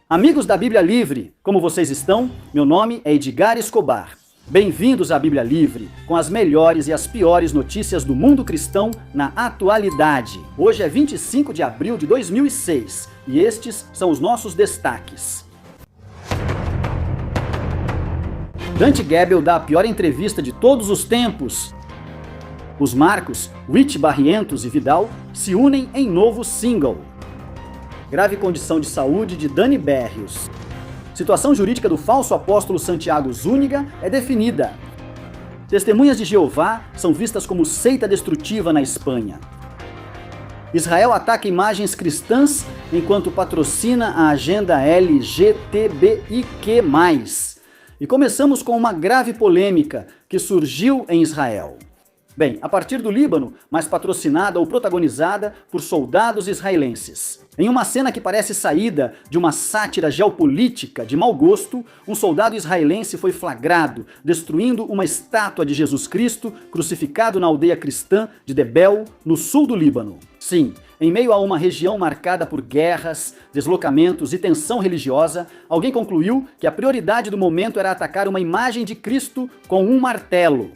Amigos da Bíblia Livre, como vocês estão? Meu nome é Edgar Escobar. Bem-vindos à Bíblia Livre, com as melhores e as piores notícias do mundo cristão na atualidade. Hoje é 25 de abril de 2006 e estes são os nossos destaques. Dante Gebel dá a pior entrevista de todos os tempos. Os Marcos, Whit Barrientos e Vidal se unem em novo single. Grave condição de saúde de Dani Berrios. Situação jurídica do falso apóstolo Santiago Zúñiga é definida. Testemunhas de Jeová são vistas como seita destrutiva na Espanha. Israel ataca imagens cristãs enquanto patrocina a agenda LGTBIQ+. E começamos com uma grave polêmica que surgiu em Israel. Bem, a partir do Líbano, mas patrocinada ou protagonizada por soldados israelenses. Em uma cena que parece saída de uma sátira geopolítica de mau gosto, um soldado israelense foi flagrado destruindo uma estátua de Jesus Cristo crucificado na aldeia cristã de Debel, no sul do Líbano. Sim, em meio a uma região marcada por guerras, deslocamentos e tensão religiosa, alguém concluiu que a prioridade do momento era atacar uma imagem de Cristo com um martelo.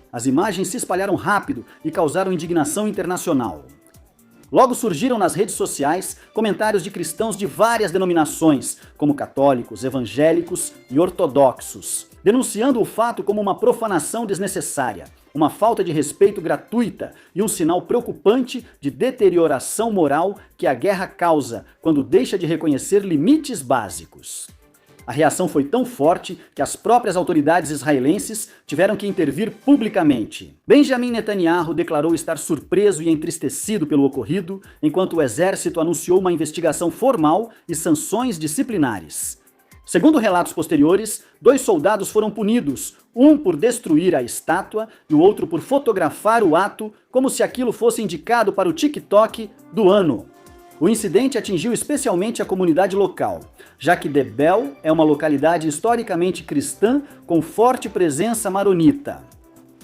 As imagens se espalharam rápido e causaram indignação internacional. Logo surgiram nas redes sociais comentários de cristãos de várias denominações, como católicos, evangélicos e ortodoxos, denunciando o fato como uma profanação desnecessária, uma falta de respeito gratuita e um sinal preocupante de deterioração moral que a guerra causa quando deixa de reconhecer limites básicos. A reação foi tão forte que as próprias autoridades israelenses tiveram que intervir publicamente. Benjamin Netanyahu declarou estar surpreso e entristecido pelo ocorrido, enquanto o exército anunciou uma investigação formal e sanções disciplinares. Segundo relatos posteriores, 2 soldados foram punidos, um por destruir a estátua e o outro por fotografar o ato como se aquilo fosse indicado para o TikTok do ano. O incidente atingiu especialmente a comunidade local, já que Debel é uma localidade historicamente cristã com forte presença maronita.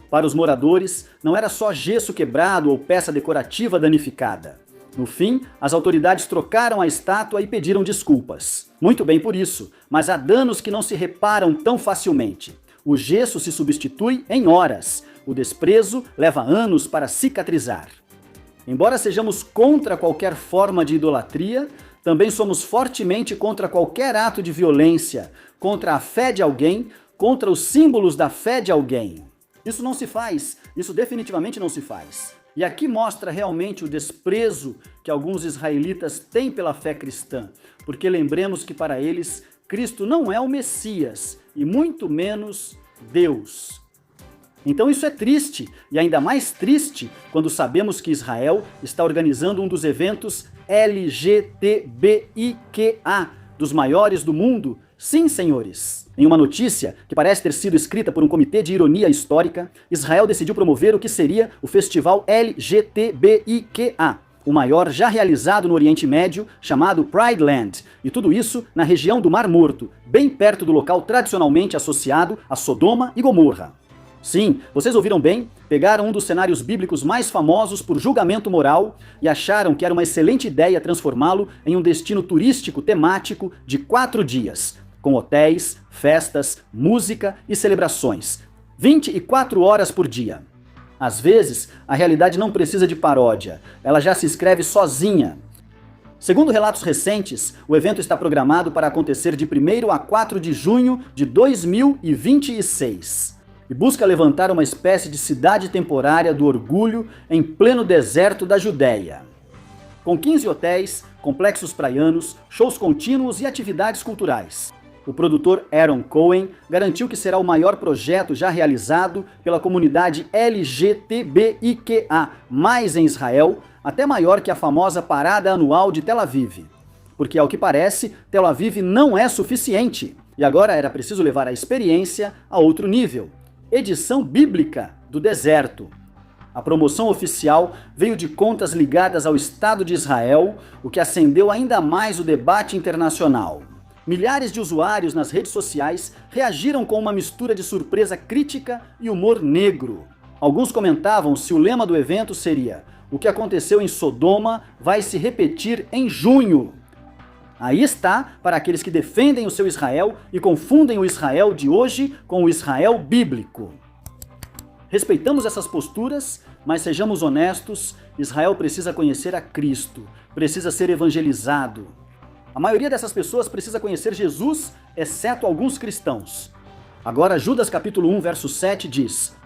Para os moradores, não era só gesso quebrado ou peça decorativa danificada. No fim, as autoridades trocaram a estátua e pediram desculpas. Muito bem por isso, mas há danos que não se reparam tão facilmente. O gesso se substitui em horas. O desprezo leva anos para cicatrizar. Embora sejamos contra qualquer forma de idolatria, também somos fortemente contra qualquer ato de violência, contra a fé de alguém, contra os símbolos da fé de alguém. Isso não se faz, isso definitivamente não se faz. E aqui mostra realmente o desprezo que alguns israelitas têm pela fé cristã, porque lembremos que para eles, Cristo não é o Messias, e muito menos Deus. Então isso é triste, e ainda mais triste quando sabemos que Israel está organizando um dos eventos LGTBIQA, dos maiores do mundo. Sim, senhores. Em uma notícia que parece ter sido escrita por um comitê de ironia histórica, Israel decidiu promover o que seria o festival LGTBIQA, o maior já realizado no Oriente Médio, chamado Pride Land, e tudo isso na região do Mar Morto, bem perto do local tradicionalmente associado a Sodoma e Gomorra. Sim, vocês ouviram bem? Pegaram um dos cenários bíblicos mais famosos por julgamento moral e acharam que era uma excelente ideia transformá-lo em um destino turístico temático de 4 dias, com hotéis, festas, música e celebrações, 24 horas por dia. Às vezes, a realidade não precisa de paródia, ela já se escreve sozinha. Segundo relatos recentes, o evento está programado para acontecer de 1º a 4 de junho de 2026. E busca levantar uma espécie de cidade temporária do orgulho em pleno deserto da Judéia. Com 15 hotéis, complexos praianos, shows contínuos e atividades culturais. O produtor Aaron Cohen garantiu que será o maior projeto já realizado pela comunidade LGTBIQA+, em Israel, até maior que a famosa parada anual de Tel Aviv. Porque, ao que parece, Tel Aviv não é suficiente. E agora era preciso levar a experiência a outro nível. Edição bíblica do deserto. A promoção oficial veio de contas ligadas ao Estado de Israel, o que acendeu ainda mais o debate internacional. Milhares de usuários nas redes sociais reagiram com uma mistura de surpresa crítica e humor negro. Alguns comentavam se o lema do evento seria: "O que aconteceu em Sodoma vai se repetir em junho". Aí está para aqueles que defendem o seu Israel e confundem o Israel de hoje com o Israel bíblico. Respeitamos essas posturas, mas sejamos honestos, Israel precisa conhecer a Cristo, precisa ser evangelizado. A maioria dessas pessoas precisa conhecer Jesus, exceto alguns cristãos. Agora, Judas capítulo 1, verso 7 diz: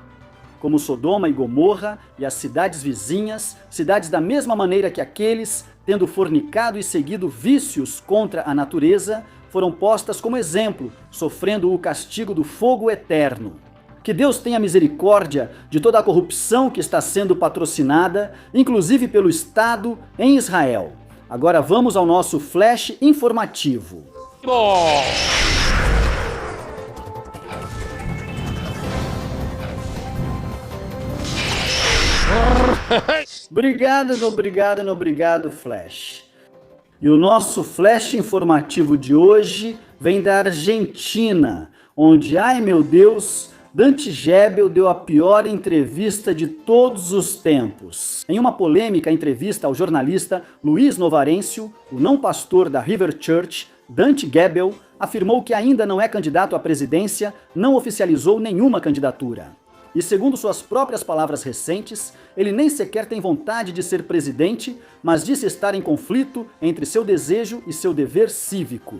como Sodoma e Gomorra e as cidades vizinhas, cidades da mesma maneira que aqueles, tendo fornicado e seguido vícios contra a natureza, foram postas como exemplo, sofrendo o castigo do fogo eterno. Que Deus tenha misericórdia de toda a corrupção que está sendo patrocinada, inclusive pelo Estado em Israel. Agora vamos ao nosso flash informativo. Obrigado, Flash. E o nosso flash informativo de hoje vem da Argentina, onde, ai meu Deus, Dante Gebel deu a pior entrevista de todos os tempos. Em uma polêmica entrevista ao jornalista Luiz Novarencio, o não pastor da River Church, Dante Gebel afirmou que ainda não é candidato à presidência, não oficializou nenhuma candidatura. E segundo suas próprias palavras recentes, ele nem sequer tem vontade de ser presidente, mas disse estar em conflito entre seu desejo e seu dever cívico.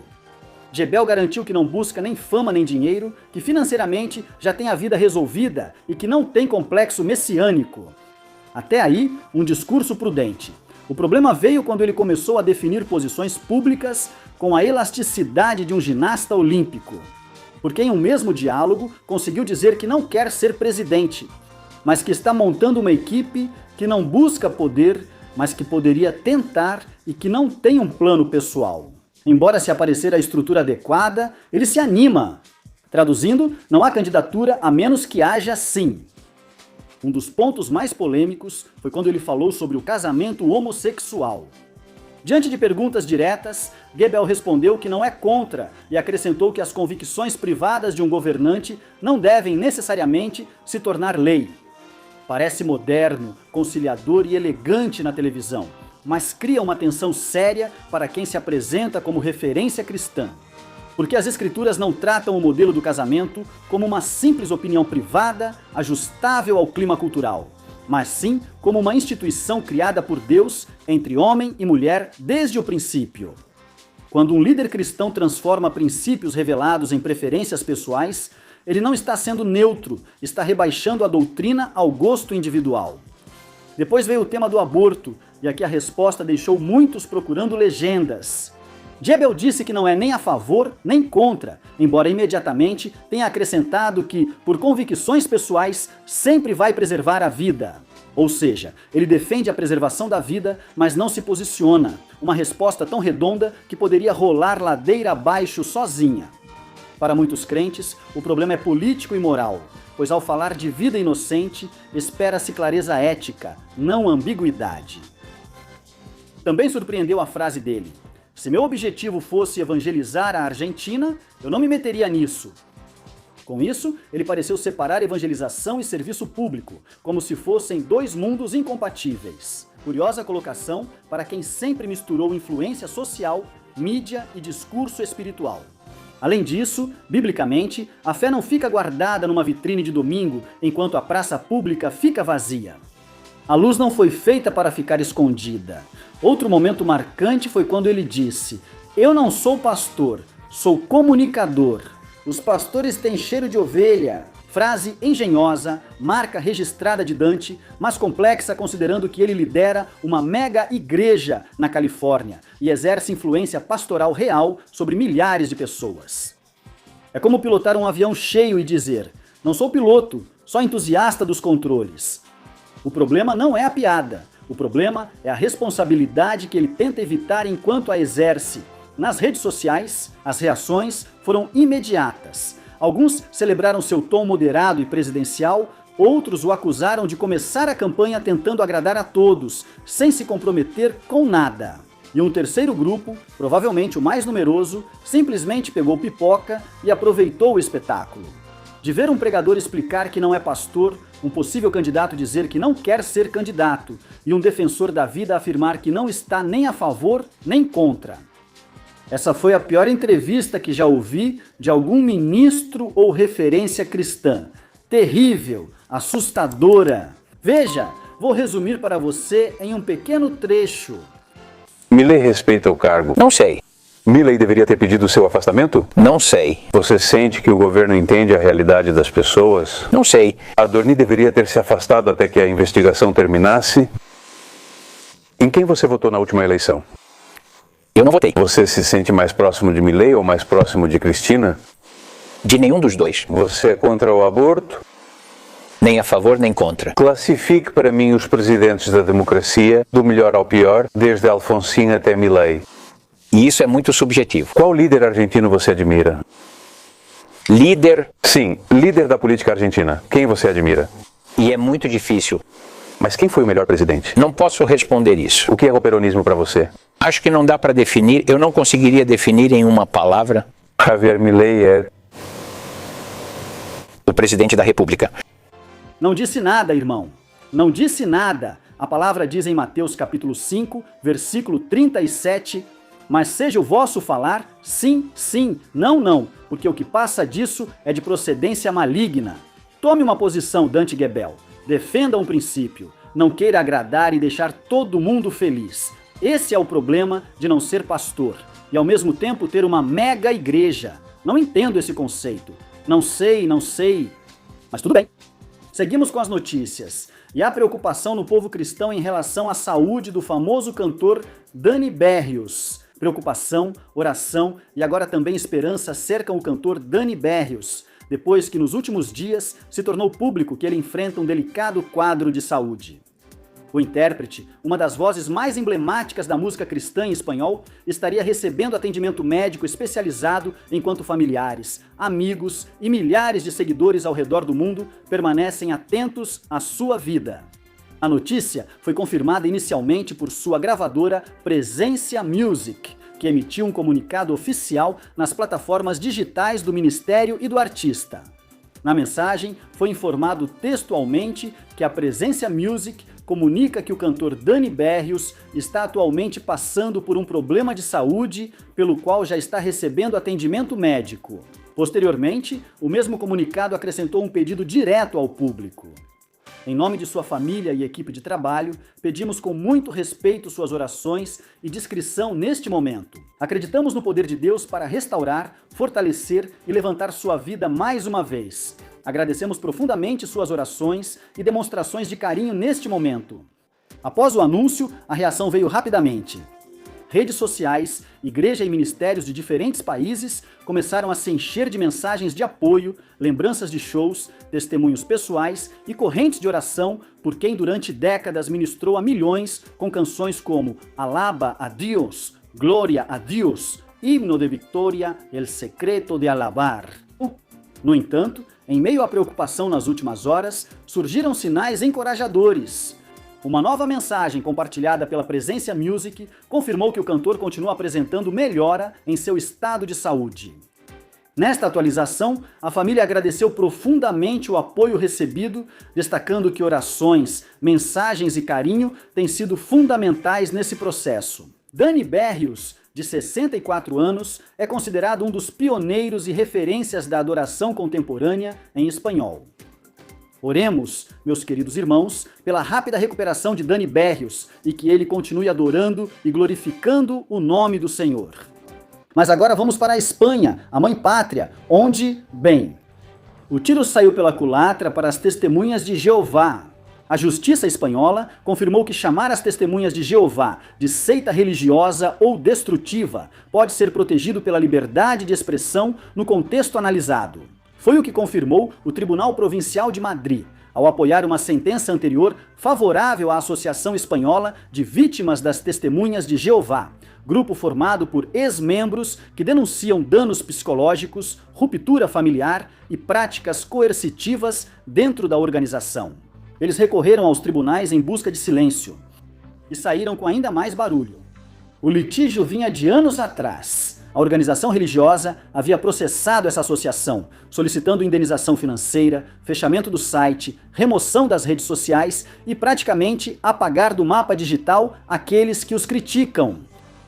Gebel garantiu que não busca nem fama nem dinheiro, que financeiramente já tem a vida resolvida e que não tem complexo messiânico. Até aí, um discurso prudente. O problema veio quando ele começou a definir posições públicas com a elasticidade de um ginasta olímpico. Porque em um mesmo diálogo conseguiu dizer que não quer ser presidente, mas que está montando uma equipe que não busca poder, mas que poderia tentar e que não tem um plano pessoal. Embora se aparecer a estrutura adequada, ele se anima. Traduzindo, não há candidatura a menos que haja sim. Um dos pontos mais polêmicos foi quando ele falou sobre o casamento homossexual. Diante de perguntas diretas, Gebel respondeu que não é contra e acrescentou que as convicções privadas de um governante não devem necessariamente se tornar lei. Parece moderno, conciliador e elegante na televisão, mas cria uma tensão séria para quem se apresenta como referência cristã. Porque as escrituras não tratam o modelo do casamento como uma simples opinião privada, ajustável ao clima cultural, mas sim como uma instituição criada por Deus entre homem e mulher desde o princípio. Quando um líder cristão transforma princípios revelados em preferências pessoais, ele não está sendo neutro, está rebaixando a doutrina ao gosto individual. Depois veio o tema do aborto, e aqui a resposta deixou muitos procurando legendas. Gebel disse que não é nem a favor nem contra, embora imediatamente tenha acrescentado que, por convicções pessoais, sempre vai preservar a vida. Ou seja, ele defende a preservação da vida, mas não se posiciona. Uma resposta tão redonda que poderia rolar ladeira abaixo sozinha. Para muitos crentes, o problema é político e moral, pois ao falar de vida inocente, espera-se clareza ética, não ambiguidade. Também surpreendeu a frase dele: se meu objetivo fosse evangelizar a Argentina, eu não me meteria nisso. Com isso, ele pareceu separar evangelização e serviço público, como se fossem dois mundos incompatíveis. Curiosa colocação para quem sempre misturou influência social, mídia e discurso espiritual. Além disso, biblicamente, a fé não fica guardada numa vitrine de domingo, enquanto a praça pública fica vazia. A luz não foi feita para ficar escondida. Outro momento marcante foi quando ele disse: eu não sou pastor, sou comunicador. Os pastores têm cheiro de ovelha. Frase engenhosa, marca registrada de Dante, mas complexa considerando que ele lidera uma mega igreja na Califórnia e exerce influência pastoral real sobre milhares de pessoas. É como pilotar um avião cheio e dizer: não sou piloto, só entusiasta dos controles. O problema não é a piada, o problema é a responsabilidade que ele tenta evitar enquanto a exerce. Nas redes sociais, as reações foram imediatas. Alguns celebraram seu tom moderado e presidencial, outros o acusaram de começar a campanha tentando agradar a todos, sem se comprometer com nada. E um terceiro grupo, provavelmente o mais numeroso, simplesmente pegou pipoca e aproveitou o espetáculo. De ver um pregador explicar que não é pastor, um possível candidato dizer que não quer ser candidato, e um defensor da vida afirmar que não está nem a favor nem contra. Essa foi a pior entrevista que já ouvi de algum ministro ou referência cristã. Terrível, assustadora. Veja, vou resumir para você em um pequeno trecho. Milei respeita o cargo? Não sei. Milei deveria ter pedido seu afastamento? Não sei. Você sente que o governo entende a realidade das pessoas? Não sei. Adorni deveria ter se afastado até que a investigação terminasse? Em quem você votou na última eleição? Eu não votei. Você se sente mais próximo de Milei ou mais próximo de Cristina? De nenhum dos dois. Você é contra o aborto? Nem a favor, nem contra. Classifique para mim os presidentes da democracia, do melhor ao pior, desde Alfonsín até Milei. E isso é muito subjetivo. Qual líder argentino você admira? Líder, Sim, líder da política argentina. Quem você admira? e é muito difícil. Mas quem foi o melhor presidente? Não posso responder isso. O que é o peronismo para você? Acho que não dá para definir, eu não conseguiria definir em uma palavra Javier Milei é... o presidente da República. Não disse nada, irmão. Não disse nada. A palavra diz em Mateus capítulo 5, versículo 37, mas seja o vosso falar, sim, sim, não, não, porque o que passa disso é de procedência maligna. Tome uma posição, Dante Gebel. Defenda um princípio. Não queira agradar e deixar todo mundo feliz. Esse é o problema de não ser pastor e ao mesmo tempo ter uma mega igreja. Não entendo esse conceito. Não sei, mas tudo bem. Seguimos com as notícias. E há preocupação no povo cristão em relação à saúde do famoso cantor Dani Berrios. Preocupação, oração e agora também esperança cercam o cantor Dani Berrios, depois que nos últimos dias se tornou público que ele enfrenta um delicado quadro de saúde. O intérprete, uma das vozes mais emblemáticas da música cristã em espanhol, estaria recebendo atendimento médico especializado enquanto familiares, amigos e milhares de seguidores ao redor do mundo permanecem atentos à sua vida. A notícia foi confirmada inicialmente por sua gravadora Presencia Music, que emitiu um comunicado oficial nas plataformas digitais do ministério e do artista. Na mensagem, foi informado textualmente que a Presencia Music comunica que o cantor Dani Berrios está atualmente passando por um problema de saúde, pelo qual já está recebendo atendimento médico. Posteriormente, o mesmo comunicado acrescentou um pedido direto ao público. Em nome de sua família e equipe de trabalho, pedimos com muito respeito suas orações e discrição neste momento. Acreditamos no poder de Deus para restaurar, fortalecer e levantar sua vida mais uma vez. Agradecemos profundamente suas orações e demonstrações de carinho neste momento. Após o anúncio, a reação veio rapidamente. Redes sociais, igreja e ministérios de diferentes países começaram a se encher de mensagens de apoio, lembranças de shows, testemunhos pessoais e correntes de oração por quem durante décadas ministrou a milhões com canções como Alaba a Dios, Glória a Dios, Himno de Victoria, El Secreto de Alabar. No entanto, em meio à preocupação nas últimas horas, surgiram sinais encorajadores. Uma nova mensagem compartilhada pela Presencia Music confirmou que o cantor continua apresentando melhora em seu estado de saúde. Nesta atualização, a família agradeceu profundamente o apoio recebido, destacando que orações, mensagens e carinho têm sido fundamentais nesse processo. Dani Berrios, de 64 anos, é considerado um dos pioneiros e referências da adoração contemporânea em espanhol. Oremos, meus queridos irmãos, pela rápida recuperação de Dani Berrios e que ele continue adorando e glorificando o nome do Senhor. Mas agora vamos para a Espanha, a mãe pátria, onde, bem, o tiro saiu pela culatra para as testemunhas de Jeová. A justiça espanhola confirmou que chamar as testemunhas de Jeová de seita religiosa ou destrutiva pode ser protegido pela liberdade de expressão no contexto analisado. Foi o que confirmou o Tribunal Provincial de Madrid, ao apoiar uma sentença anterior favorável à Associação Espanhola de Vítimas das Testemunhas de Jeová, grupo formado por ex-membros que denunciam danos psicológicos, ruptura familiar e práticas coercitivas dentro da organização. Eles recorreram aos tribunais em busca de silêncio e saíram com ainda mais barulho. O litígio vinha de anos atrás. A organização religiosa havia processado essa associação, solicitando indenização financeira, fechamento do site, remoção das redes sociais e praticamente apagar do mapa digital aqueles que os criticam.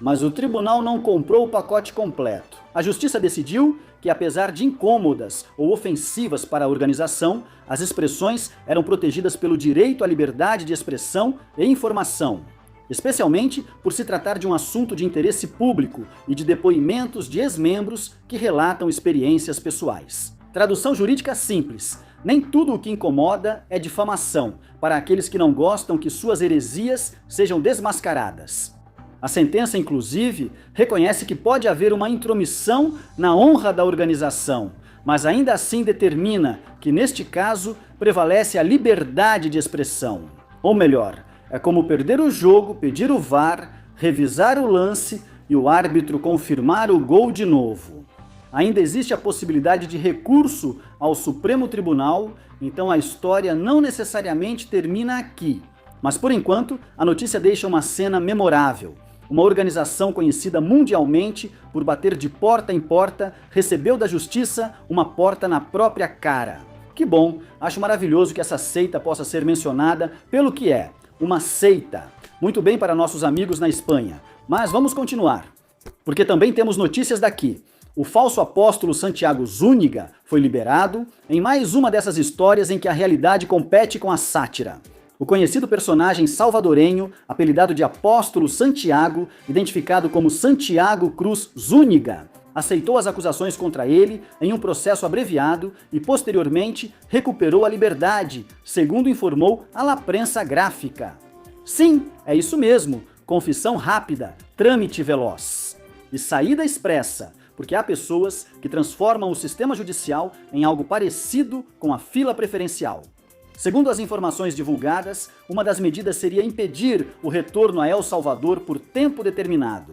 Mas o tribunal não comprou o pacote completo. A justiça decidiu que, apesar de incômodas ou ofensivas para a organização, as expressões eram protegidas pelo direito à liberdade de expressão e informação, especialmente por se tratar de um assunto de interesse público e de depoimentos de ex-membros que relatam experiências pessoais. Tradução jurídica simples: nem tudo o que incomoda é difamação, para aqueles que não gostam que suas heresias sejam desmascaradas. A sentença, inclusive, reconhece que pode haver uma intromissão na honra da organização, mas ainda assim determina que, neste caso, prevalece a liberdade de expressão. Ou melhor, é como perder o jogo, pedir o VAR, revisar o lance e o árbitro confirmar o gol de novo. Ainda existe a possibilidade de recurso ao Supremo Tribunal, então a história não necessariamente termina aqui. Mas por enquanto, a notícia deixa uma cena memorável. Uma organização conhecida mundialmente por bater de porta em porta recebeu da justiça uma porta na própria cara. Que bom, acho maravilhoso que essa seita possa ser mencionada pelo que é, uma seita. Muito bem para nossos amigos na Espanha. Mas vamos continuar, porque também temos notícias daqui. O falso apóstolo Santiago Zúñiga foi liberado em mais uma dessas histórias em que a realidade compete com a sátira. O conhecido personagem salvadorenho, apelidado de Apóstolo Santiago, identificado como Santiago Cruz Zúñiga, aceitou as acusações contra ele em um processo abreviado e, posteriormente, recuperou a liberdade, segundo informou a La Prensa Gráfica. Sim, é isso mesmo, confissão rápida, trâmite veloz e saída expressa, porque há pessoas que transformam o sistema judicial em algo parecido com a fila preferencial. Segundo as informações divulgadas, uma das medidas seria impedir o retorno a El Salvador por tempo determinado.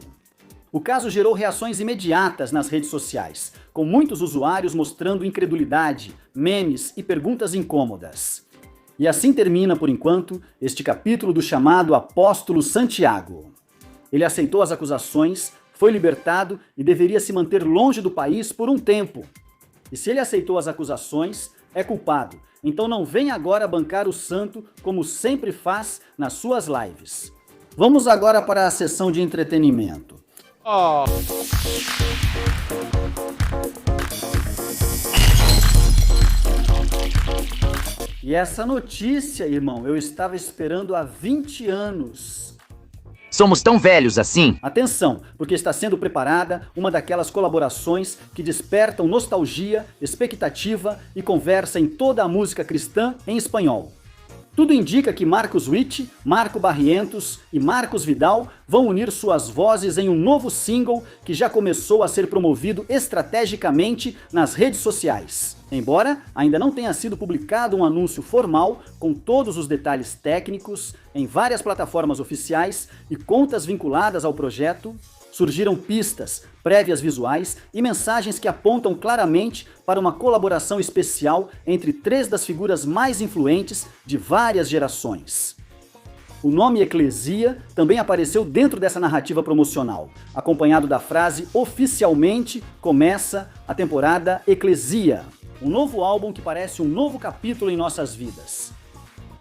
O caso gerou reações imediatas nas redes sociais, com muitos usuários mostrando incredulidade, memes e perguntas incômodas. E assim termina, por enquanto, este capítulo do chamado Apóstolo Santiago. Ele aceitou as acusações, foi libertado e deveria se manter longe do país por um tempo. E se ele aceitou as acusações, é culpado. Então não venha agora bancar o santo como sempre faz nas suas lives. Vamos agora para a sessão de entretenimento. E essa notícia, irmão, eu estava esperando há 20 anos. Somos tão velhos assim? Atenção, porque está sendo preparada uma daquelas colaborações que despertam nostalgia, expectativa e conversa em toda a música cristã em espanhol. Tudo indica que Marcos Witt, Marco Barrientos e Marcos Vidal vão unir suas vozes em um novo single que já começou a ser promovido estrategicamente nas redes sociais. Embora ainda não tenha sido publicado um anúncio formal com todos os detalhes técnicos em várias plataformas oficiais e contas vinculadas ao projeto, surgiram pistas, prévias visuais e mensagens que apontam claramente para uma colaboração especial entre três das figuras mais influentes de várias gerações. O nome Eclesia também apareceu dentro dessa narrativa promocional, acompanhado da frase "Oficialmente começa a temporada Eclesia", um novo álbum que parece um novo capítulo em nossas vidas.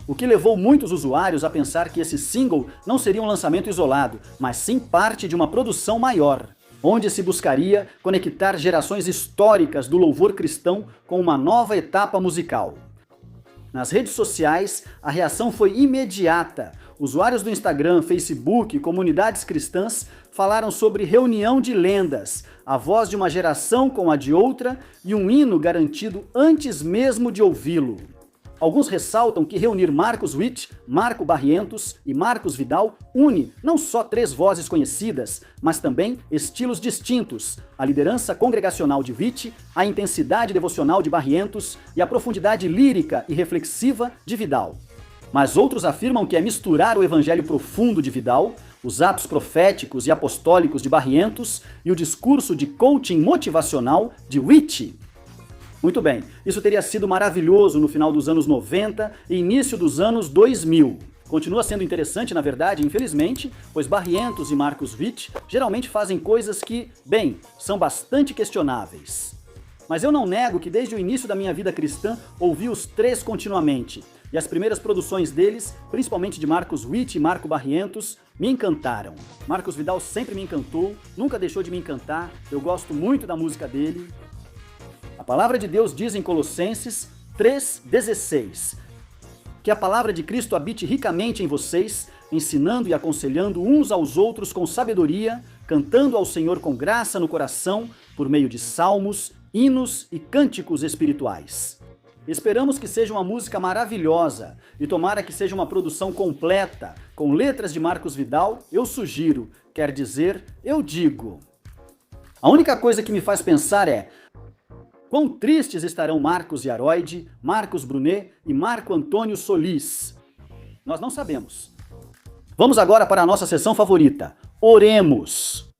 O que levou muitos usuários a pensar que esse single não seria um lançamento isolado, mas sim parte de uma produção maior, onde se buscaria conectar gerações históricas do louvor cristão com uma nova etapa musical. Nas redes sociais, a reação foi imediata. Usuários do Instagram, Facebook e comunidades cristãs falaram sobre reunião de lendas, a voz de uma geração com a de outra e um hino garantido antes mesmo de ouvi-lo. Alguns ressaltam que reunir Marcos Witt, Marco Barrientos e Marcos Vidal une não só três vozes conhecidas, mas também estilos distintos, a liderança congregacional de Witt, a intensidade devocional de Barrientos e a profundidade lírica e reflexiva de Vidal. Mas outros afirmam que é misturar o evangelho profundo de Vidal, os atos proféticos e apostólicos de Barrientos e o discurso de coaching motivacional de Witt. Muito bem, isso teria sido maravilhoso no final dos anos 90 e início dos anos 2000. Continua sendo interessante, na verdade, infelizmente, pois Barrientos e Marcos Witt geralmente fazem coisas que, bem, são bastante questionáveis. Mas eu não nego que desde o início da minha vida cristã ouvi os três continuamente, e as primeiras produções deles, principalmente de Marcos Witt e Marco Barrientos, me encantaram. Marcos Vidal sempre me encantou, nunca deixou de me encantar, eu gosto muito da música dele. A palavra de Deus diz em Colossenses 3,16 que a palavra de Cristo habite ricamente em vocês, ensinando e aconselhando uns aos outros com sabedoria, cantando ao Senhor com graça no coração, por meio de salmos, hinos e cânticos espirituais. Esperamos que seja uma música maravilhosa e tomara que seja uma produção completa, com letras de Marcos Vidal, eu sugiro, quer dizer, eu digo. A única coisa que me faz pensar é: quão tristes estarão Marcos Yaroide, Marcos Brunet e Marco Antônio Solis? Nós não sabemos. Vamos agora para a nossa sessão favorita. Oremos!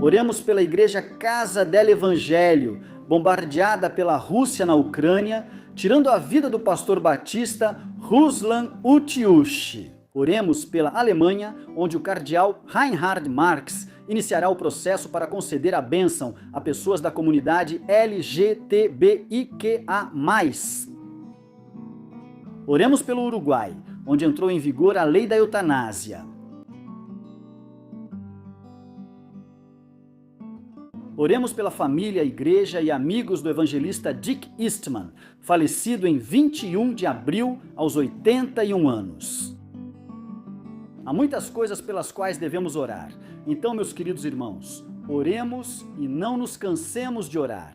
Oremos pela Igreja Casa del Evangelho, bombardeada pela Rússia na Ucrânia, tirando a vida do pastor batista Ruslan Utiushi. Oremos pela Alemanha, onde o cardeal Reinhard Marx iniciará o processo para conceder a bênção a pessoas da comunidade LGTBIQA+. Oremos pelo Uruguai, onde entrou em vigor a lei da eutanásia. Oremos pela família, igreja e amigos do evangelista Dick Eastman, falecido em 21 de abril, aos 81 anos. Há muitas coisas pelas quais devemos orar. Então, meus queridos irmãos, oremos e não nos cansemos de orar.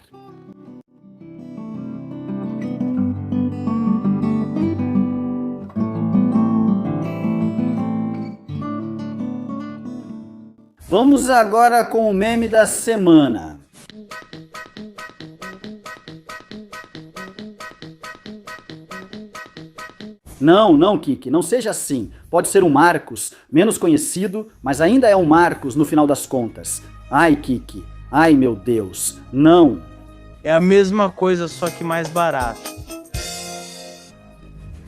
Vamos agora com o meme da semana. Não, Kiki, não seja assim. Pode ser um Marcos, menos conhecido, mas ainda é um Marcos no final das contas. Ai, Kiki, ai meu Deus, não. É a mesma coisa, só que mais barato.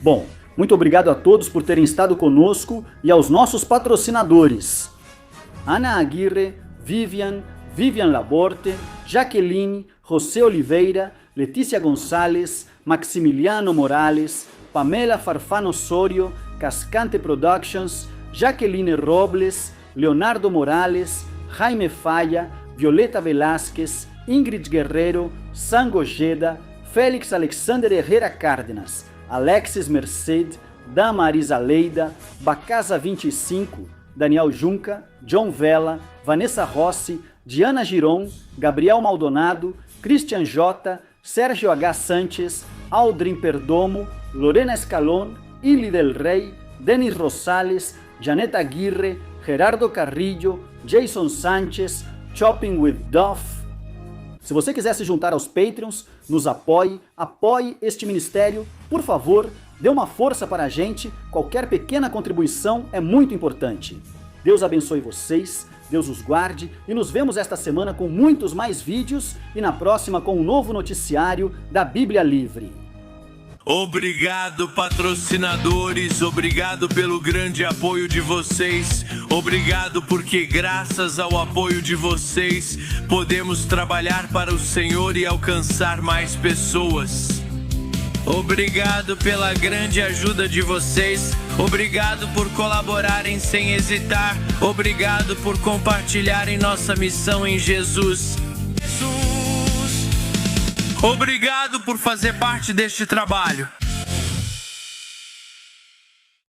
Bom, muito obrigado a todos por terem estado conosco e aos nossos patrocinadores. Ana Aguirre, Vivian Laborte, Jaqueline, José Oliveira, Letícia Gonçalves, Maximiliano Morales, Pamela Farfán Osorio, Cascante Productions, Jaqueline Robles, Leonardo Morales, Jaime Falla, Violeta Velásquez, Ingrid Guerrero, Sangojeda, Félix Alexander Herrera Cárdenas, Alexis Merced, Damarisa Leida, Bacasa 25, Daniel Junca, John Vela, Vanessa Rossi, Diana Giron, Gabriel Maldonado, Christian J, Sérgio H. Sanches, Aldrin Perdomo, Lorena Escalón, Ili del Rey, Denis Rosales, Janeta Aguirre, Gerardo Carrillo, Jason Sánchez, Chopping with Duff. Se você quiser se juntar aos Patreons, nos apoie este ministério, por favor, dê uma força para a gente, qualquer pequena contribuição é muito importante. Deus abençoe vocês, Deus os guarde e nos vemos esta semana com muitos mais vídeos e na próxima com um novo noticiário da Bíblia Livre. Obrigado, patrocinadores, obrigado pelo grande apoio de vocês, obrigado porque graças ao apoio de vocês podemos trabalhar para o Senhor e alcançar mais pessoas. Obrigado pela grande ajuda de vocês, obrigado por colaborarem sem hesitar, obrigado por compartilharem nossa missão em Jesus. Obrigado por fazer parte deste trabalho.